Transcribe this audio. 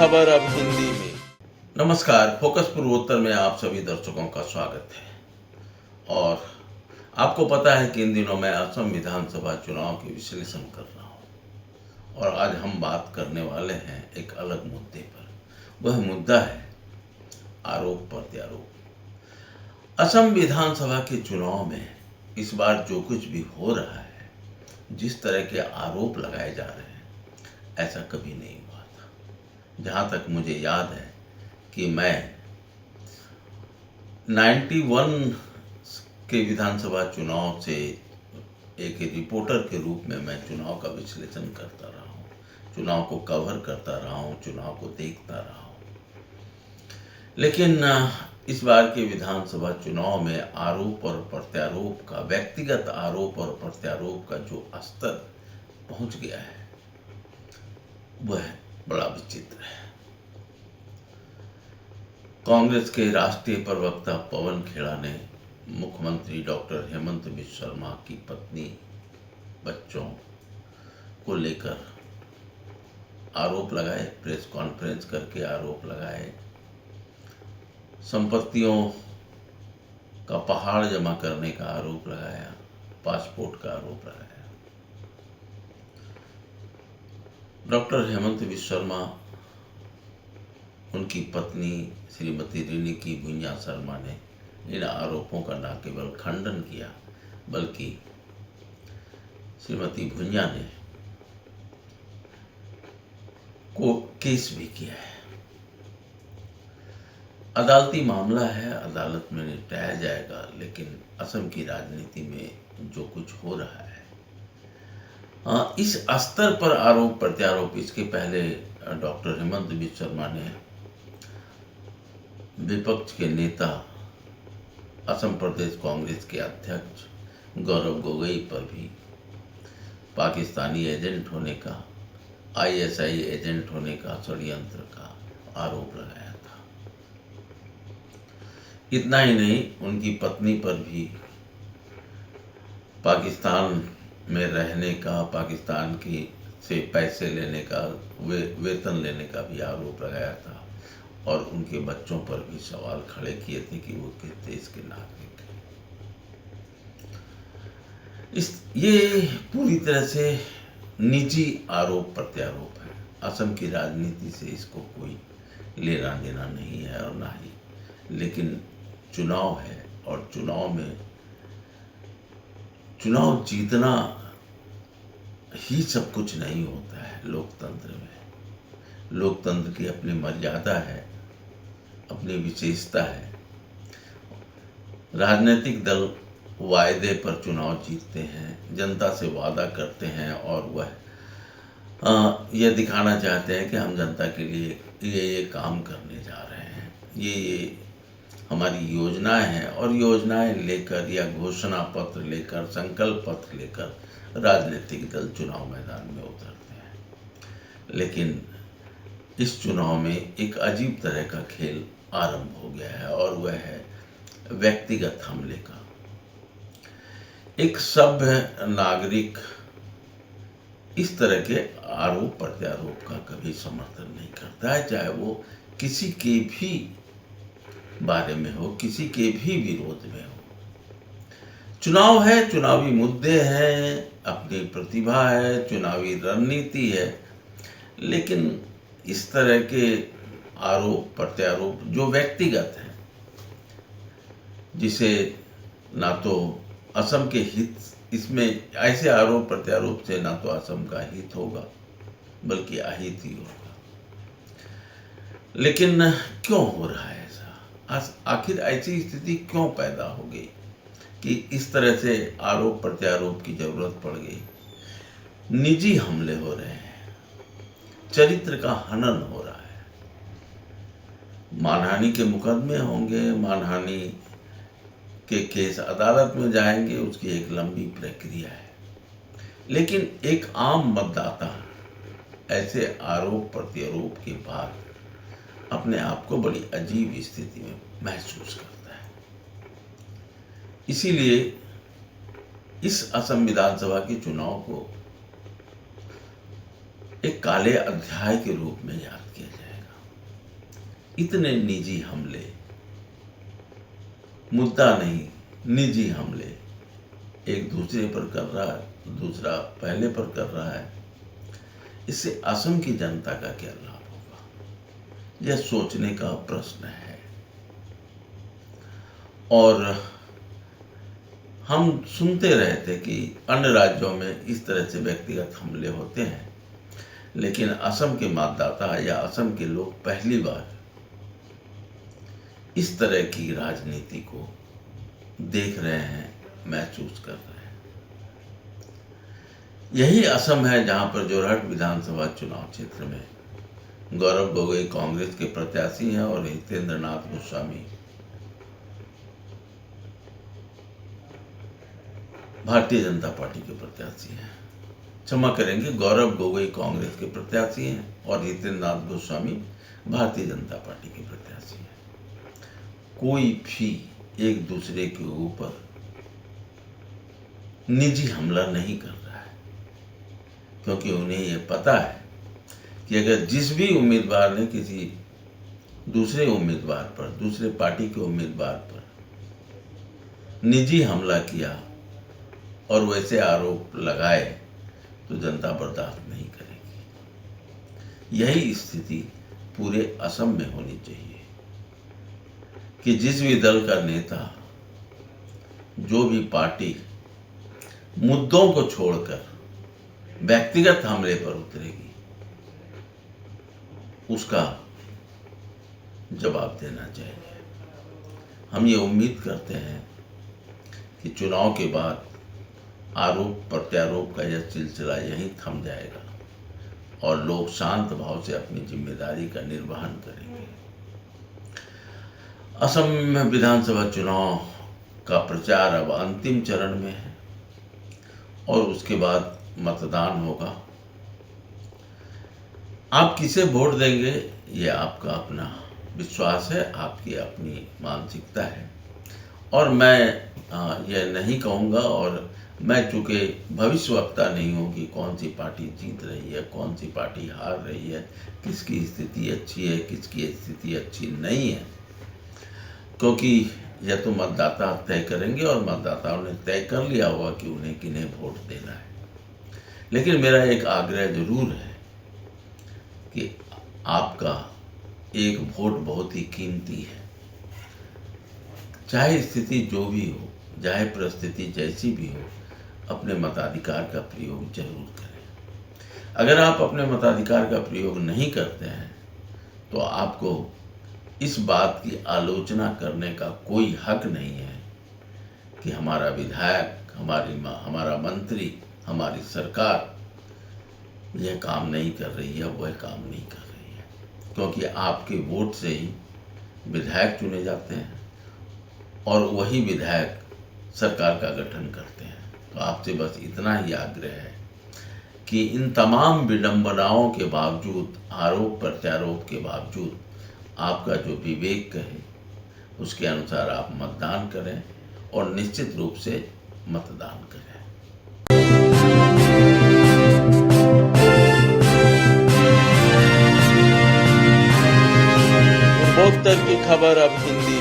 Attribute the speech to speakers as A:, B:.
A: खबर अब हिंदी में।
B: नमस्कार, फोकस पूर्वोत्तर में आप सभी दर्शकों का स्वागत है। और आपको पता है कि इन दिनों मैं असम विधानसभा चुनाव के विश्लेषण कर रहा हूँ और आज हम बात करने वाले हैं एक अलग मुद्दे पर। वह मुद्दा है आरोप प्रत्यारोप। असम विधानसभा के चुनाव में इस बार जो कुछ भी हो रहा है, जिस तरह के आरोप लगाए जा रहे हैं, ऐसा कभी नहीं हुआ था। जहाँ तक मुझे याद है कि मैं 91 के विधानसभा चुनाव से एक रिपोर्टर के रूप में मैं चुनाव का विश्लेषण करता रहा हूँ, चुनाव को कवर करता रहा हूँ, चुनाव को देखता रहा हूँ। लेकिन इस बार के विधानसभा चुनाव में आरोप और प्रत्यारोप का, व्यक्तिगत आरोप और प्रत्यारोप का जो स्तर पहुँच गया है, वह बड़ा विचित्र है। कांग्रेस के राष्ट्रीय प्रवक्ता पवन खेड़ा ने मुख्यमंत्री डॉक्टर हेमंत बिस्वा शर्मा की पत्नी, बच्चों को लेकर आरोप लगाए, प्रेस कॉन्फ्रेंस करके आरोप लगाए, संपत्तियों का पहाड़ जमा करने का आरोप लगाया, पासपोर्ट का आरोप लगाया। डॉक्टर हेमंत बिस्वा शर्मा, उनकी पत्नी श्रीमती रिनिकी भुइयां शर्मा ने इन आरोपों का न केवल खंडन किया, बल्कि श्रीमती भुइयां ने को केस भी किया है। अदालती मामला है, अदालत में निपटाया जाएगा। लेकिन असम की राजनीति में जो कुछ हो रहा है, इस स्तर पर आरोप प्रत्यारोप, इसके पहले डॉक्टर हेमंत बिस्वा शर्मा ने विपक्ष के नेता, असम प्रदेश कांग्रेस के अध्यक्ष गौरव गोगोई पर भी पाकिस्तानी एजेंट होने का, आईएसआई एजेंट होने का, षड्यंत्र का आरोप लगाया था। इतना ही नहीं, उनकी पत्नी पर भी पाकिस्तान में रहने का, पाकिस्तान की से पैसे लेने का, वेतन लेने का भी आरोप लगाया था और उनके बच्चों पर भी सवाल खड़े किए थे कि वो किस देश के नागरिक हैं। ये पूरी तरह से निजी आरोप प्रत्यारोप है। असम की राजनीति से इसको कोई लेना देना नहीं है और ना ही, लेकिन चुनाव है और चुनाव जीतना ही सब कुछ नहीं होता है। लोकतंत्र में, लोकतंत्र की अपनी मर्यादा है, अपनी विशेषता है। राजनीतिक दल वायदे पर चुनाव जीतते हैं, जनता से वादा करते हैं और वह यह दिखाना चाहते हैं कि हम जनता के लिए ये काम करने जा रहे हैं, ये हमारी योजनाएं हैं। और योजनाएं लेकर या घोषणा पत्र लेकर, संकल्प पत्र लेकर राजनीतिक दल चुनाव मैदान में उतरते हैं। लेकिन इस चुनाव में एक अजीब तरह का खेल आरंभ हो गया है और वह है व्यक्तिगत हमले का। एक सभ्य नागरिक इस तरह के आरोप प्रत्यारोप का कभी समर्थन नहीं करता है, चाहे वो किसी के भी बारे में हो, किसी के भी विरोध में हो। चुनाव है, चुनावी मुद्दे हैं, अपनी प्रतिभा है, चुनावी रणनीति है। लेकिन इस तरह के आरोप प्रत्यारोप जो व्यक्तिगत है, जिसे ना तो असम के हित, इसमें ऐसे आरोप प्रत्यारोप से ना तो असम का हित होगा बल्कि अहित ही होगा। लेकिन क्यों हो रहा है ऐसा? आखिर ऐसी स्थिति क्यों पैदा हो गई कि इस तरह से आरोप प्रत्यारोप की जरूरत पड़ गई? निजी हमले हो रहे हैं, चरित्र का हनन हो रहा है, मानहानि के मुकदमे होंगे, मानहानि के केस अदालत में जाएंगे, उसकी एक लंबी प्रक्रिया है। लेकिन एक आम मतदाता ऐसे आरोप प्रत्यारोप के बाद अपने आप को बड़ी अजीब स्थिति में महसूस करता है। इसीलिए इस असम विधानसभा के चुनाव को एक काले अध्याय के रूप में याद किया जाएगा। इतने निजी हमले, मुद्दा नहीं, निजी हमले एक दूसरे पर कर रहा है, दूसरा पहले पर कर रहा है, इससे असम की जनता का क्या लाभ होगा? यह सोचने का प्रश्न है। और हम सुनते रहते कि अन्य राज्यों में इस तरह से व्यक्तिगत हमले होते हैं, लेकिन असम के मतदाता या असम के लोग पहली बार इस तरह की राजनीति को देख रहे हैं, महसूस कर रहे हैं। यही असम है जहां पर जोरहट विधानसभा चुनाव क्षेत्र में गौरव गोगोई कांग्रेस के प्रत्याशी हैं और हितेंद्र नाथ गोस्वामी भारतीय जनता पार्टी के प्रत्याशी हैं। क्षमा करेंगे, गौरव गोगोई कांग्रेस के प्रत्याशी हैं और हितेंद्र नाथ गोस्वामी भारतीय जनता पार्टी के प्रत्याशी हैं। कोई भी एक दूसरे के ऊपर निजी हमला नहीं कर रहा है, क्योंकि उन्हें यह पता है कि अगर जिस भी उम्मीदवार ने किसी दूसरे उम्मीदवार पर, दूसरे पार्टी के उम्मीदवार पर निजी हमला किया और वैसे आरोप लगाए तो जनता बर्दाश्त नहीं करेगी। यही स्थिति पूरे असम में होनी चाहिए कि जिस भी दल का नेता, जो भी पार्टी मुद्दों को छोड़कर व्यक्तिगत हमले पर उतरेगी, उसका जवाब देना चाहिए। हम ये उम्मीद करते हैं कि चुनाव के बाद आरोप प्रत्यारोप का यह सिलसिला यहीं थम जाएगा और लोग शांत भाव से अपनी जिम्मेदारी का निर्वहन करेंगे। असम में विधानसभा चुनाव का प्रचार अब अंतिम चरण में है और उसके बाद मतदान होगा। आप किसे वोट देंगे, ये आपका अपना विश्वास है, आपकी अपनी मानसिकता है। और मैं यह नहीं कहूँगा, और मैं चूँकि भविष्यवक्ता नहीं हूँ कि कौन सी पार्टी जीत रही है, कौन सी पार्टी हार रही है, किसकी स्थिति अच्छी है, किसकी स्थिति अच्छी नहीं है, क्योंकि यह तो मतदाता तय करेंगे और मतदाताओं ने तय कर लिया होगा कि उन्हें किन्हें वोट देना है। लेकिन मेरा एक आग्रह जरूर है कि आपका एक वोट बहुत ही कीमती है। चाहे स्थिति जो भी हो, चाहे परिस्थिति जैसी भी हो, अपने मताधिकार का प्रयोग जरूर करें। अगर आप अपने मताधिकार का प्रयोग नहीं करते हैं तो आपको इस बात की आलोचना करने का कोई हक नहीं है कि हमारा विधायक, हमारा मंत्री, हमारी सरकार यह काम नहीं कर रही है, वह काम नहीं कर रही है, क्योंकि आपके वोट से ही विधायक चुने जाते हैं और वही विधायक सरकार का गठन करते हैं। तो आपसे बस इतना ही आग्रह है कि इन तमाम विडंबनाओं के बावजूद, आरोप प्रत्यारोप के बावजूद, आपका जो विवेक कहे उसके अनुसार आप मतदान करें और निश्चित रूप से मतदान करें। पूर्वोत्तर की खबर अब हिंदी